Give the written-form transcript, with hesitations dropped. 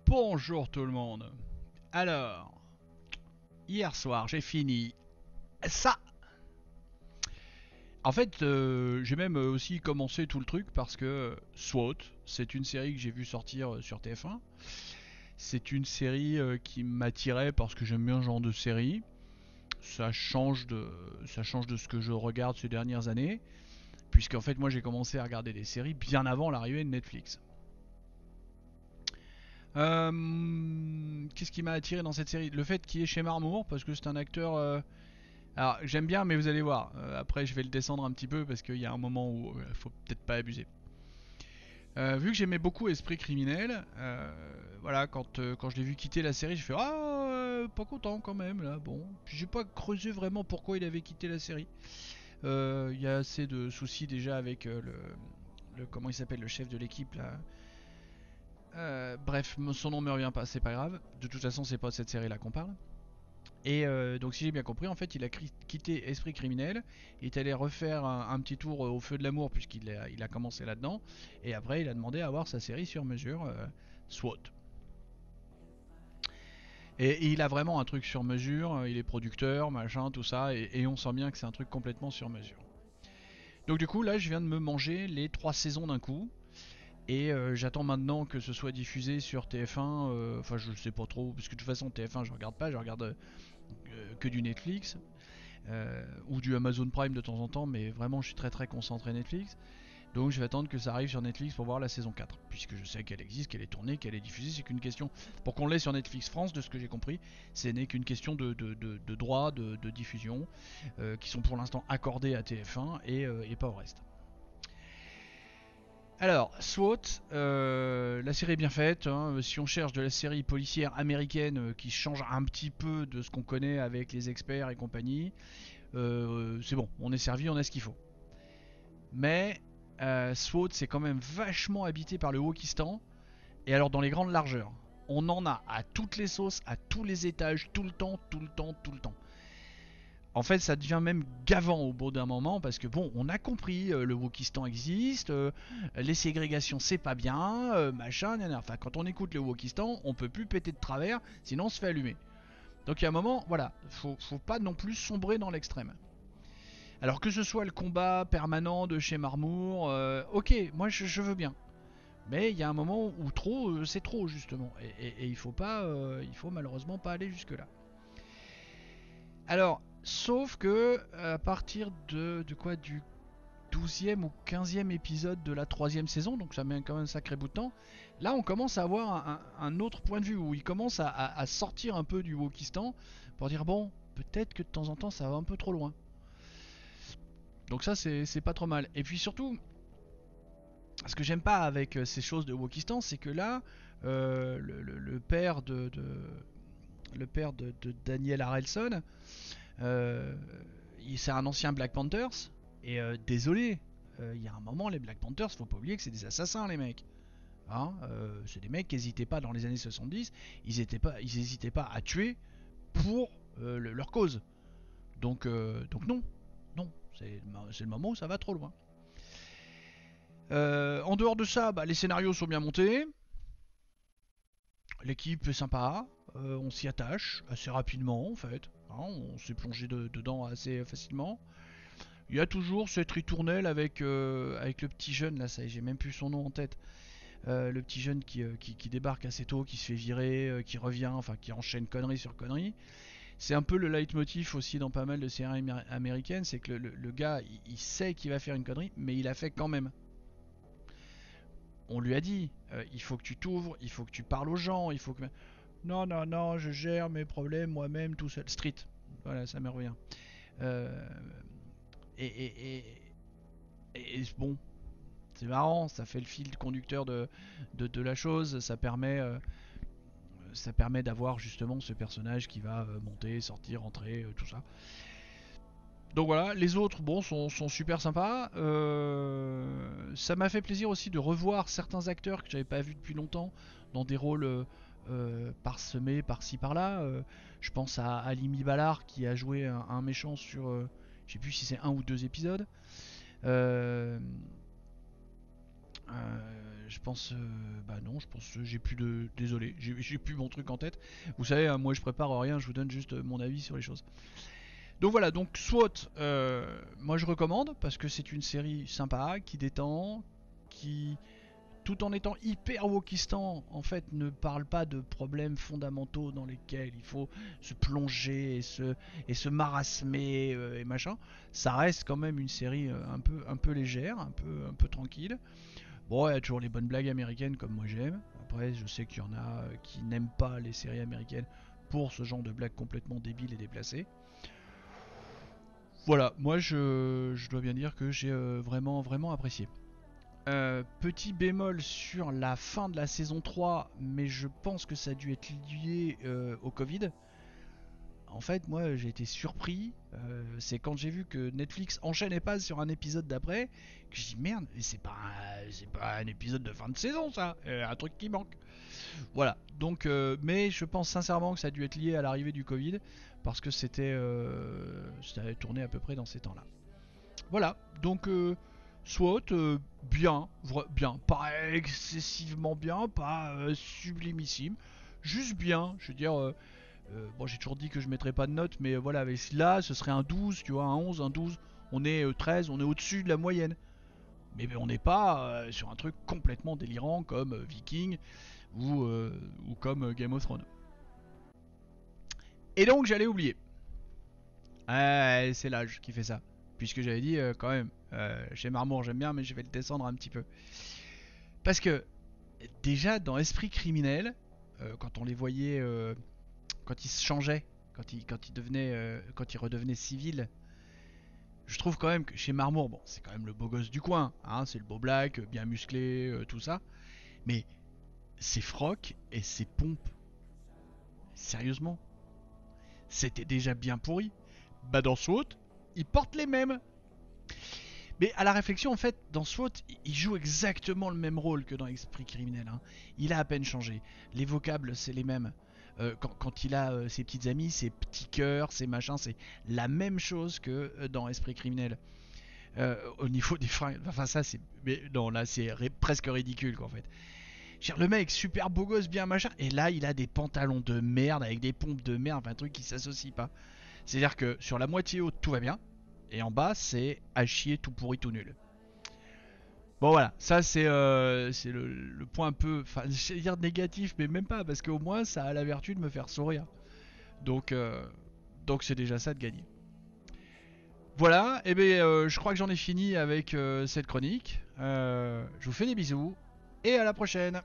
Bonjour tout le monde. Alors, hier soir j'ai fini ça. En fait, j'ai même aussi commencé tout le truc parce que SWAT, c'est une série que j'ai vu sortir sur TF1. C'est une série qui m'attirait parce que j'aime bien ce genre de série. Ça change de, ça change de ce que je regarde ces dernières années, puisqu'en fait moi j'ai commencé à regarder des séries bien avant l'arrivée de Netflix. Qu'est-ce qui m'a attiré dans cette série? Le fait qu'il y ait chez Marmour, parce que c'est un acteur. Alors j'aime bien, mais vous allez voir. Après, je vais le descendre un petit peu parce qu'il y a un moment où il faut peut-être pas abuser. Vu que j'aimais beaucoup Esprit criminel, voilà, quand je l'ai vu quitter la série, je fais ah pas content quand même là. Bon, puis j'ai pas creusé vraiment pourquoi il avait quitté la série. Il y a assez de soucis déjà avec le comment il s'appelle le chef de l'équipe là. Bref, son nom me revient pas, c'est pas grave. De toute façon, c'est pas de cette série là qu'on parle. Et donc si j'ai bien compris, en fait, il a quitté Esprit criminel, il est allé refaire un petit tour au feu de l'amour puisqu'il a commencé là-dedans, et après il a demandé à avoir sa série sur mesure, SWAT. Et il a vraiment un truc sur mesure, il est producteur, machin, tout ça, et on sent bien que c'est un truc complètement sur mesure. Donc du coup, là, je viens de me manger les 3 saisons d'un coup, et j'attends maintenant que ce soit diffusé sur TF1, enfin je sais pas trop, parce que de toute façon TF1 je regarde pas, je regarde que du Netflix. Ou du Amazon Prime de temps en temps, mais vraiment je suis très très concentré Netflix. Donc je vais attendre que ça arrive sur Netflix pour voir la saison 4, puisque je sais qu'elle existe, qu'elle est tournée, qu'elle est diffusée. C'est qu'une question, pour qu'on l'ait sur Netflix France, de ce que j'ai compris, ce n'est qu'une question de droits de diffusion, qui sont pour l'instant accordés à TF1 et pas au reste. Alors, SWAT, la série est bien faite, hein. Si on cherche de la série policière américaine qui change un petit peu de ce qu'on connaît avec les experts et compagnie, c'est bon, on est servi, on a ce qu'il faut. Mais SWAT, c'est quand même vachement habité par le Wokistan, et alors dans les grandes largeurs. On en a à toutes les sauces, à tous les étages, tout le temps, tout le temps, tout le temps. En fait, ça devient même gavant au bout d'un moment parce que bon, on a compris, le Wokistan existe, les ségrégations c'est pas bien, machin, enfin quand on écoute le Wokistan, on peut plus péter de travers, sinon on se fait allumer. Donc il y a un moment, voilà, faut pas non plus sombrer dans l'extrême. Alors que ce soit le combat permanent de chez Marmour, ok, moi je veux bien. Mais il y a un moment où trop, c'est trop justement. Et il faut pas, il faut malheureusement pas aller jusque là. Alors, sauf que à partir de quoi, du 12e ou 15e épisode de la troisième saison, donc ça met quand même un sacré bout de temps, là on commence à avoir un autre point de vue où il commence à sortir un peu du Wokistan pour dire bon, peut-être que de temps en temps ça va un peu trop loin. Donc ça c'est pas trop mal. Et puis surtout, ce que j'aime pas avec ces choses de Wokistan, c'est que là, le père de Daniel Harrelson, euh, c'est un ancien Black Panthers. Et désolé, il y a un moment, les Black Panthers, faut pas oublier que c'est des assassins, les mecs. Hein, c'est des mecs qui n'hésitaient pas dans les années 70, ils n'hésitaient pas à tuer pour leur cause. Donc non, non, c'est le moment où ça va trop loin. En dehors de ça, bah, les scénarios sont bien montés, l'équipe est sympa, on s'y attache assez rapidement en fait, hein, on s'est plongé dedans assez facilement. Il y a toujours cette ritournelle avec le petit jeune, là, ça, j'ai même plus son nom en tête. Le petit jeune qui débarque assez tôt, qui se fait virer, qui revient, enfin qui enchaîne connerie sur connerie. C'est un peu le leitmotiv aussi dans pas mal de séries américaines, c'est que le gars, il sait qu'il va faire une connerie, mais il a fait quand même. On lui a dit, il faut que tu t'ouvres, il faut que tu parles aux gens, il faut que... Non, non, non, je gère mes problèmes moi-même tout seul. Street, voilà, ça me revient. Euh, et, et, et bon, c'est marrant, ça fait le fil conducteur de la chose, ça permet d'avoir justement ce personnage qui va monter, sortir, entrer, tout ça. Donc voilà, les autres, bon, sont super sympas. Ça m'a fait plaisir aussi de revoir certains acteurs que j'avais pas vus depuis longtemps dans des rôles parsemés par-ci par-là. Je pense à Alimi Ballard qui a joué un méchant sur, je sais plus si c'est un ou deux épisodes. Euh, Je pense, bah non, je pense, j'ai plus de, désolé, j'ai plus mon truc en tête. Vous savez, moi je prépare rien, je vous donne juste mon avis sur les choses. Donc voilà, donc SWAT, moi je recommande parce que c'est une série sympa, qui détend, qui, tout en étant hyper wokistan, en fait, ne parle pas de problèmes fondamentaux dans lesquels il faut se plonger et se marasmer et machin. Ça reste quand même une série un peu légère, un peu tranquille. Bon, il y a toujours les bonnes blagues américaines comme moi j'aime. Après, je sais qu'il y en a qui n'aiment pas les séries américaines pour ce genre de blagues complètement débiles et déplacées. Voilà, moi je dois bien dire que j'ai vraiment apprécié. Petit bémol sur la fin de la saison 3, mais je pense que ça a dû être lié au Covid. En fait, moi j'ai été surpris. C'est quand j'ai vu que Netflix enchaînait pas sur un épisode d'après que j'ai dit merde, c'est pas un épisode de fin de saison ça, un truc qui manque. Voilà, donc, mais je pense sincèrement que ça a dû être lié à l'arrivée du Covid parce que ça avait tourné à peu près dans ces temps-là. Voilà, donc SWAT, bien, pas excessivement bien, pas sublimissime, juste bien. Je veux dire, bon, j'ai toujours dit que je mettrais pas de note, mais voilà, avec là, ce serait un 12, tu vois, un 11, un 12. On est 13, on est au-dessus de la moyenne. Mais on n'est pas sur un truc complètement délirant comme Viking ou comme Game of Thrones. Et donc, j'allais oublier. C'est l'âge qui fait ça. Puisque j'avais dit quand même, chez Marmour j'aime bien, mais je vais le descendre un petit peu. Parce que déjà dans Esprit criminel, quand on les voyait, quand ils se changeaient, quand ils redevenaient civils, je trouve quand même que chez Marmour, bon, c'est quand même le beau gosse du coin, hein, c'est le beau black, bien musclé, tout ça. Mais ses frocs et ses pompes, sérieusement, c'était déjà bien pourri. Bah dans SWAT, ils portent les mêmes. Mais à la réflexion, en fait, dans SWAT, il joue exactement le même rôle que dans Esprit criminel. Hein. Il a à peine changé. Les vocables, c'est les mêmes. Quand il a ses petites amies, ses petits cœurs, ses machins, c'est la même chose que dans Esprit criminel. Au niveau des fringues, enfin ça c'est, mais non là c'est presque ridicule quoi en fait. Le mec super beau gosse bien machin, et là il a des pantalons de merde avec des pompes de merde, enfin un truc qui s'associe pas. C'est-à-dire que sur la moitié haute tout va bien, et en bas c'est à chier tout pourri tout nul. Bon voilà, ça c'est le point un peu, enfin je vais dire négatif, mais même pas, parce qu'au moins ça a la vertu de me faire sourire. Donc donc c'est déjà ça de gagner. Voilà, et bien je crois que j'en ai fini avec cette chronique. Je vous fais des bisous et à la prochaine.